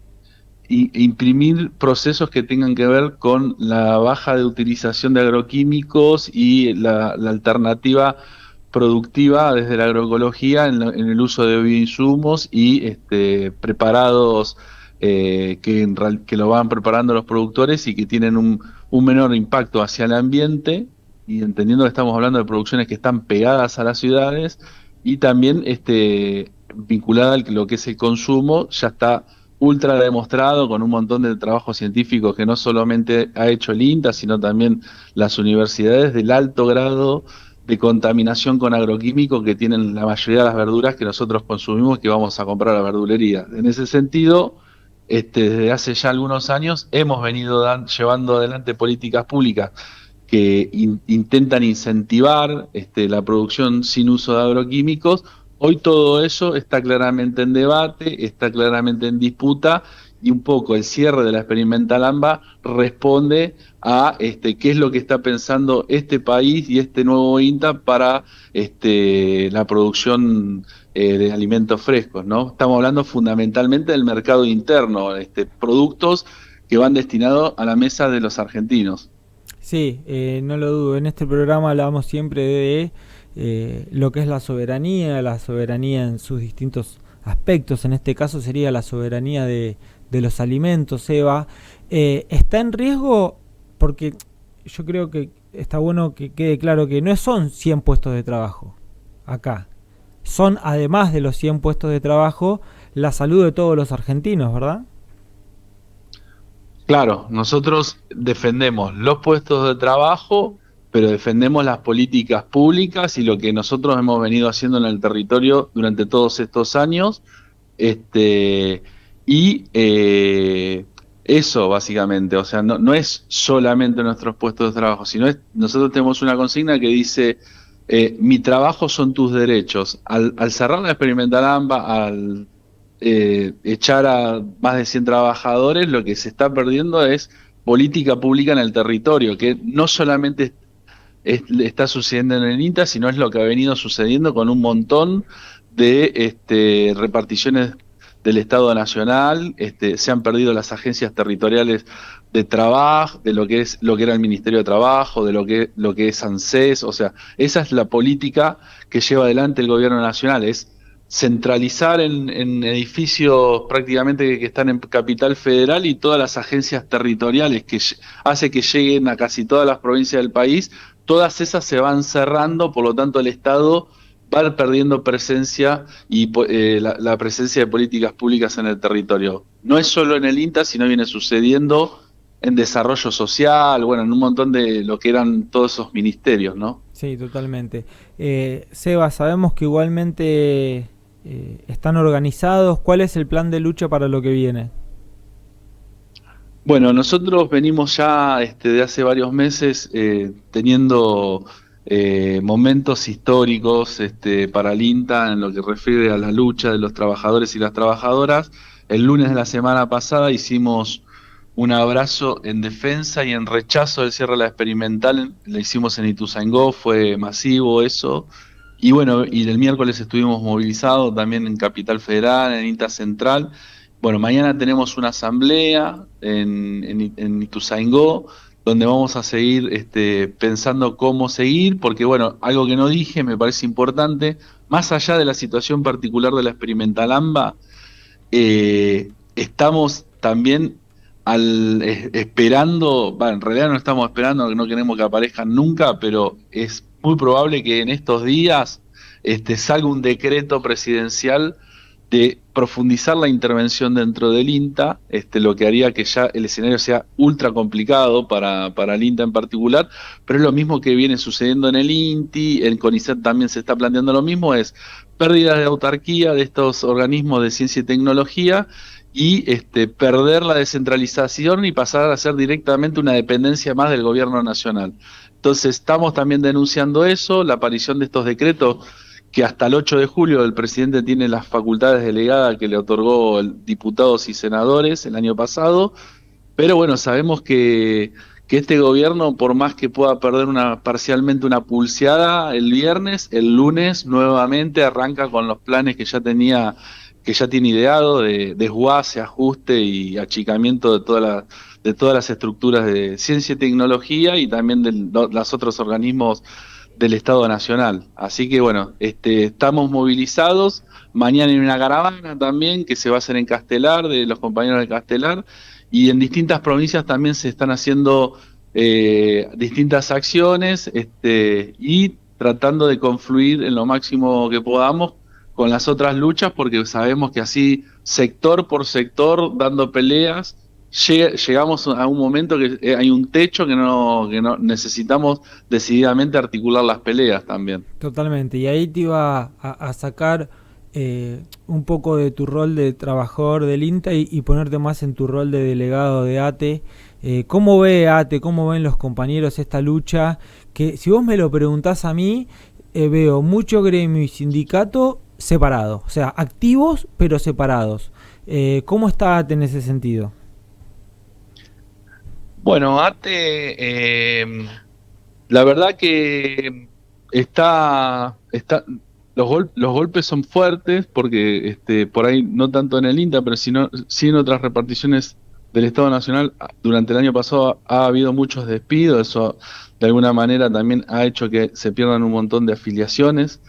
imprimir procesos que tengan que ver con la baja de utilización de agroquímicos y la alternativa productiva desde la agroecología en el uso de bioinsumos y preparados, que lo van preparando los productores y que tienen un menor impacto hacia el ambiente, y entendiendo que estamos hablando de producciones que están pegadas a las ciudades, y también vinculada a lo que es el consumo. Ya está ultra demostrado con un montón de trabajos científicos que no solamente ha hecho el INTA, sino también las universidades, del alto grado de contaminación con agroquímicos que tienen la mayoría de las verduras que nosotros consumimos, que vamos a comprar a la verdulería. En ese sentido, desde hace ya algunos años hemos venido llevando adelante políticas públicas que intentan incentivar la producción sin uso de agroquímicos. Hoy todo eso está claramente en debate, está claramente en disputa, y un poco el cierre de la experimental AMBA responde a qué es lo que está pensando este país y este nuevo INTA para la producción de alimentos frescos, ¿no? Estamos hablando fundamentalmente del mercado interno, productos que van destinados a la mesa de los argentinos.
Sí, no lo dudo. En este programa hablamos siempre de lo que es la soberanía en sus distintos aspectos. En este caso sería la soberanía de los alimentos, Eva. Está en riesgo porque yo creo que está bueno que quede claro que no son 100 puestos de trabajo acá. Son, además de los 100 puestos de trabajo, la salud de todos los argentinos, ¿verdad?
Claro, nosotros defendemos los puestos de trabajo, pero defendemos las políticas públicas y lo que nosotros hemos venido haciendo en el territorio durante todos estos años. Este, y eso básicamente, o sea, no es solamente nuestros puestos de trabajo, sino nosotros tenemos una consigna que dice: mi trabajo son tus derechos. Al cerrar la experimental AMBA, al echar a más de 100 trabajadores, lo que se está perdiendo es política pública en el territorio, que no solamente está sucediendo en el INTA, sino es lo que ha venido sucediendo con un montón de reparticiones del Estado Nacional. Se han perdido las agencias territoriales de trabajo, de lo que era el Ministerio de Trabajo, de lo que es ANSES. O sea, esa es la política que lleva adelante el gobierno nacional: es centralizar en edificios prácticamente que están en Capital Federal, y todas las agencias territoriales que hace que lleguen a casi todas las provincias del país. Todas esas se van cerrando, por lo tanto el Estado va perdiendo presencia y la presencia de políticas públicas en el territorio. No es solo en el INTA, sino viene sucediendo en desarrollo social, bueno, en un montón de lo que eran todos esos ministerios, ¿no?
Sí, totalmente. Seba, sabemos que igualmente están organizados. ¿Cuál es el plan de lucha para lo que viene?
Bueno, nosotros venimos ya de hace varios meses teniendo momentos históricos para el INTA en lo que refiere a la lucha de los trabajadores y las trabajadoras. El lunes de la semana pasada hicimos un abrazo en defensa y en rechazo del cierre de la experimental. Lo hicimos en Ituzaingó, fue masivo eso. Y bueno, y el miércoles estuvimos movilizados también en Capital Federal, en INTA Central. Bueno, mañana tenemos una asamblea en Ituzaingó, donde vamos a seguir pensando cómo seguir, porque bueno, algo que no dije me parece importante, más allá de la situación particular de la experimental AMBA, estamos también esperando, en realidad no estamos esperando, no queremos que aparezcan nunca, pero es muy probable que en estos días salga un decreto presidencial de profundizar la intervención dentro del INTA, lo que haría que ya el escenario sea ultra complicado para el INTA en particular, pero es lo mismo que viene sucediendo en el INTI, en CONICET también se está planteando lo mismo, es pérdida de autarquía de estos organismos de ciencia y tecnología y perder la descentralización y pasar a ser directamente una dependencia más del gobierno nacional. Entonces estamos también denunciando eso, la aparición de estos decretos que hasta el 8 de julio el presidente tiene las facultades delegadas que le otorgó diputados y senadores el año pasado, pero bueno, sabemos que este gobierno, por más que pueda perder parcialmente una pulseada el viernes, el lunes nuevamente arranca con los planes que ya tiene ideado de desguace, ajuste y achicamiento de todas las estructuras de ciencia y tecnología y también de los otros organismos del Estado Nacional. Así que bueno, estamos movilizados. Mañana hay una caravana también que se va a hacer en Castelar, de los compañeros de Castelar, y en distintas provincias también se están haciendo distintas acciones y tratando de confluir en lo máximo que podamos con las otras luchas, porque sabemos que así, sector por sector, dando peleas, llegamos a un momento que hay un techo que no necesitamos decididamente articular las peleas también.
Totalmente, y ahí te iba a sacar un poco de tu rol de trabajador del INTA y ponerte más en tu rol de delegado de ATE. ¿Cómo ve ATE, cómo ven los compañeros esta lucha? Que si vos me lo preguntás a mí, veo mucho gremio y sindicato separados, o sea, activos pero separados. ¿Cómo está ATE en ese sentido?
Bueno, ATE, la verdad que los golpes son fuertes porque por ahí no tanto en el INTA, pero sí en otras reparticiones del Estado Nacional. Durante el año pasado ha habido muchos despidos, eso de alguna manera también ha hecho que se pierdan un montón de afiliaciones.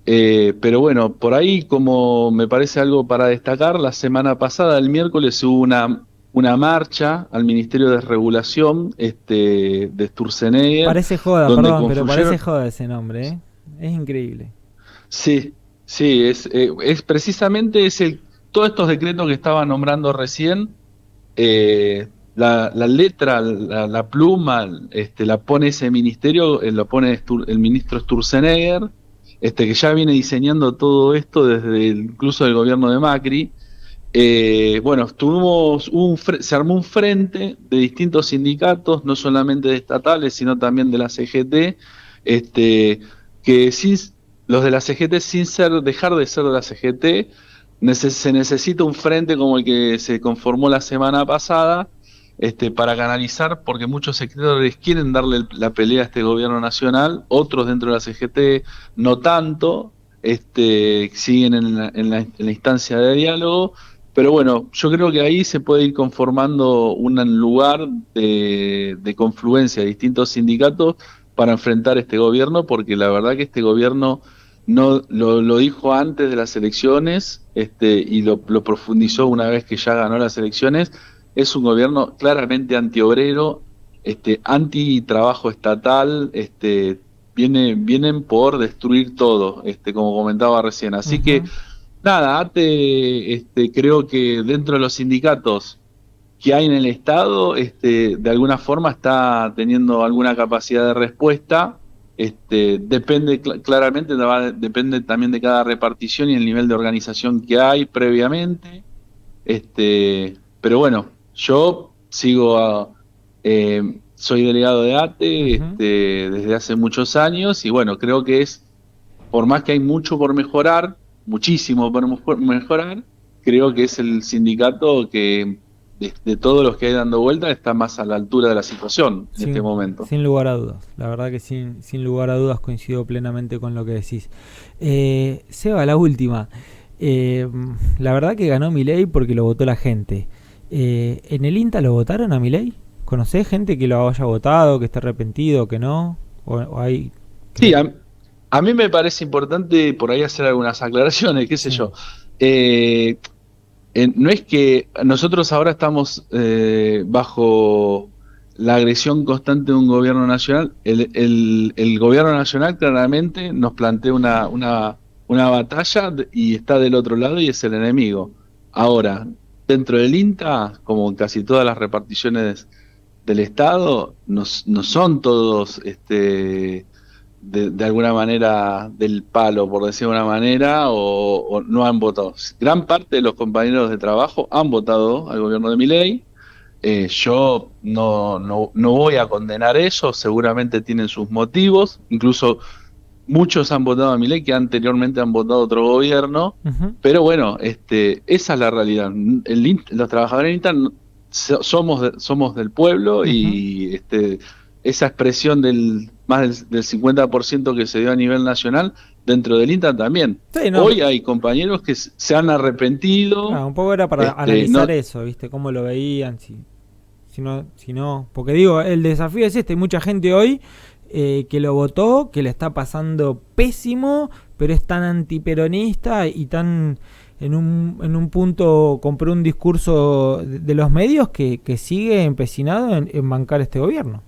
Pero bueno, por ahí, como me parece algo para destacar, la semana pasada, el miércoles, hubo una marcha al Ministerio de Regulación de Sturzenegger.
Parece joda, perdón, pero parece joda ese nombre, ¿eh? Es increíble.
Sí, es precisamente todos estos decretos que estaba nombrando recién, la letra, la pluma, la pone ese ministerio, lo pone el ministro Sturzenegger, que ya viene diseñando todo esto desde incluso el gobierno de Macri. Bueno, se armó un frente de distintos sindicatos, no solamente de estatales, sino también de la CGT, que los de la CGT, sin dejar de ser de la CGT, se necesita un frente como el que se conformó la semana pasada, para canalizar, porque muchos sectores quieren darle la pelea a este gobierno nacional, otros dentro de la CGT no tanto, siguen en la instancia de diálogo. Pero bueno, yo creo que ahí se puede ir conformando un lugar de confluencia de distintos sindicatos para enfrentar este gobierno, porque la verdad que este gobierno no lo dijo antes de las elecciones, y lo profundizó una vez que ya ganó las elecciones. Es un gobierno claramente antiobrero, anti-trabajo estatal, vienen por destruir todo, como comentaba recién. Así que, nada, ATE, creo que dentro de los sindicatos que hay en el Estado, de alguna forma está teniendo alguna capacidad de respuesta. Depende claramente, depende también de cada repartición y el nivel de organización que hay previamente. Pero bueno, yo soy delegado de ATE desde hace muchos años y bueno, creo que por más que hay mucho por mejorar, muchísimo por mejorar, creo que es el sindicato que de todos los que hay dando vuelta está más a la altura de la situación en este momento.
Sin lugar a dudas, la verdad que sin lugar a dudas coincido plenamente con lo que decís. Seba, la última. La verdad que ganó Milei porque lo votó la gente. ¿En el INTA lo votaron a Milei? ¿Conocés gente que lo haya votado, que esté arrepentido, que no? ¿O hay...
Sí, a mí me parece importante por ahí hacer algunas aclaraciones, qué sé yo. No es que nosotros ahora estamos bajo la agresión constante de un gobierno nacional. El gobierno nacional claramente nos plantea una batalla y está del otro lado y es el enemigo. Ahora, dentro del INTA, como en casi todas las reparticiones del Estado, no son todos de alguna manera del palo, por decir de una manera, o no han votado. Gran parte de los compañeros de trabajo han votado al gobierno de Milei. Yo no voy a condenar eso, seguramente tienen sus motivos, incluso muchos han votado a Milei que anteriormente han votado a otro gobierno, pero bueno, esa es la realidad. Los trabajadores del INTA somos del pueblo y esa expresión del más del 50% que se dio a nivel nacional, dentro del INTA también. Sí, no. Hoy hay compañeros que se han arrepentido.
Un poco era para analizar eso, ¿viste? Cómo lo veían, si no, porque digo, el desafío es hay mucha gente hoy que lo votó, que le está pasando pésimo, pero es tan antiperonista y tan en un punto compró un discurso de los medios que sigue empecinado en bancar este gobierno.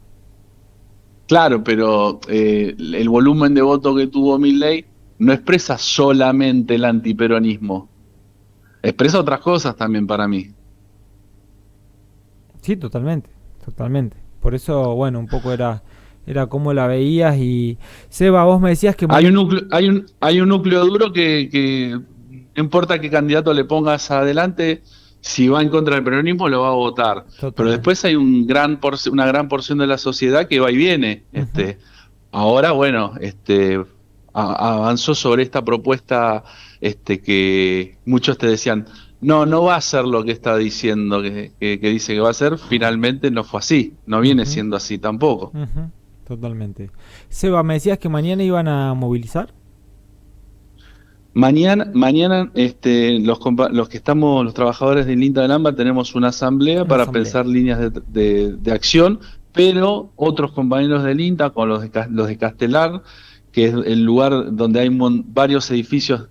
Claro, pero el volumen de voto que tuvo Milei no expresa solamente el antiperonismo, expresa otras cosas también para mí.
Sí, totalmente. Por eso, bueno, un poco era cómo la veías. Y Seba, vos me decías que
hay un núcleo duro que no importa qué candidato le pongas adelante, si va en contra del peronismo lo va a votar. Totalmente. Pero después hay una gran porción de la sociedad que va y viene. Ahora, bueno, avanzó sobre esta propuesta que muchos te decían, no va a ser lo que está diciendo, que dice que va a ser. Finalmente no fue así, no viene siendo así tampoco.
Totalmente. Seba, me decías que mañana iban a movilizar.
Mañana los trabajadores del INTA del AMBA tenemos una asamblea para pensar líneas de acción, pero otros compañeros del INTA, con los de Castelar, que es el lugar donde hay varios edificios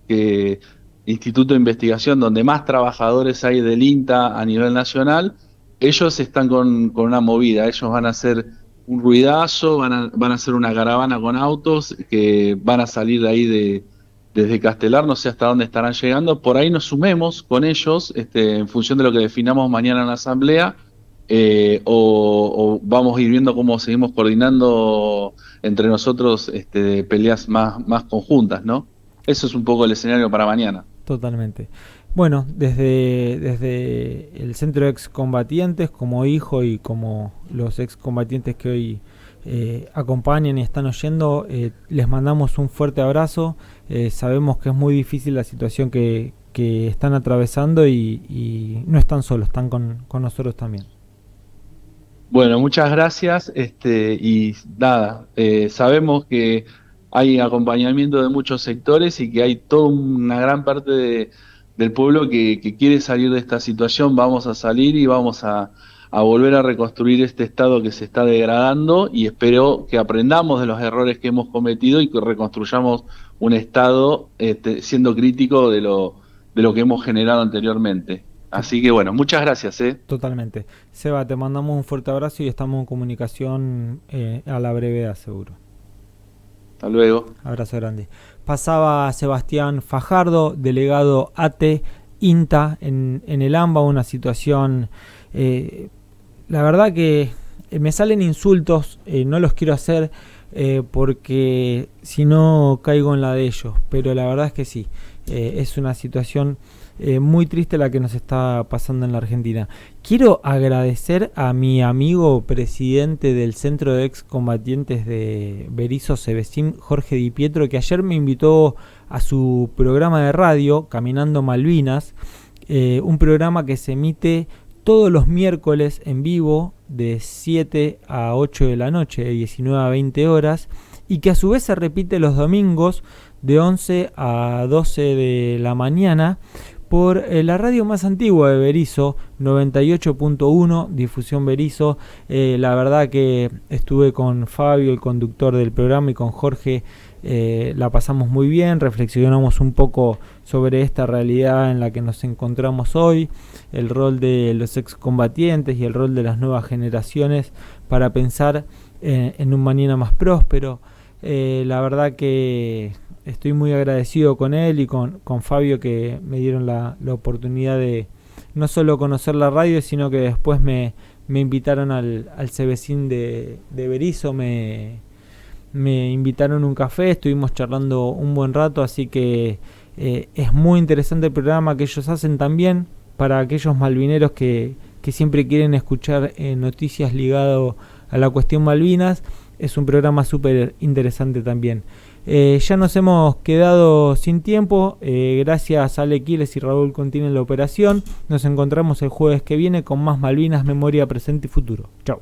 Instituto de Investigación, donde más trabajadores hay del INTA a nivel nacional, ellos están con una movida. Ellos van a hacer un ruidazo, van a hacer una caravana con autos que van a salir de ahí desde Castelar, no sé hasta dónde estarán llegando. Por ahí nos sumemos con ellos en función de lo que definamos mañana en la asamblea, o vamos a ir viendo cómo seguimos coordinando entre nosotros peleas más conjuntas, ¿no? Eso es un poco el escenario para mañana.
Totalmente. Bueno, desde el Centro de Excombatientes, como hijo y como los excombatientes que hoy acompañan y están oyendo, les mandamos un fuerte abrazo. Sabemos que es muy difícil la situación que están atravesando y no están solos, están con nosotros también.
Bueno, muchas gracias. Y nada, sabemos que hay acompañamiento de muchos sectores y que hay toda una gran parte del pueblo que quiere salir de esta situación. Vamos a salir y vamos a volver a reconstruir este estado que se está degradando, y espero que aprendamos de los errores que hemos cometido y que reconstruyamos un estado siendo crítico de lo que hemos generado anteriormente. Así que bueno, muchas gracias.
Totalmente. Seba, te mandamos un fuerte abrazo y estamos en comunicación a la brevedad, seguro.
Hasta luego.
Abrazo grande. Pasaba Sebastián Fajardo, delegado ATE INTA en el AMBA, una situación, la verdad que me salen insultos, no los quiero hacer porque si no caigo en la de ellos, pero la verdad es que sí, es una situación muy triste la que nos está pasando en la Argentina. Quiero agradecer a mi amigo presidente del Centro de Excombatientes de Berisso Sebesim, Jorge Di Pietro, que ayer me invitó a su programa de radio, Caminando Malvinas, un programa que se emite todos los miércoles en vivo de 7 a 8 de la noche, de 19 a 20 horas, y que a su vez se repite los domingos de 11 a 12 de la mañana por la radio más antigua de Berisso, 98.1, Difusión Berisso. La verdad que estuve con Fabio, el conductor del programa, y con Jorge, la pasamos muy bien, reflexionamos un poco sobre esta realidad en la que nos encontramos hoy, el rol de los excombatientes y el rol de las nuevas generaciones para pensar en un mañana más próspero. La verdad que estoy muy agradecido con él y con Fabio, que me dieron la oportunidad de no solo conocer la radio, sino que después me invitaron al Sebesim de Berisso, me invitaron a un café, estuvimos charlando un buen rato, así que es muy interesante el programa que ellos hacen también para aquellos malvineros que siempre quieren escuchar noticias ligadas a la cuestión Malvinas. Es un programa súper interesante también. Ya nos hemos quedado sin tiempo, gracias a Ale Quiles y Raúl Contín en la operación. Nos encontramos el jueves que viene con más Malvinas, Memoria, Presente y Futuro. Chau.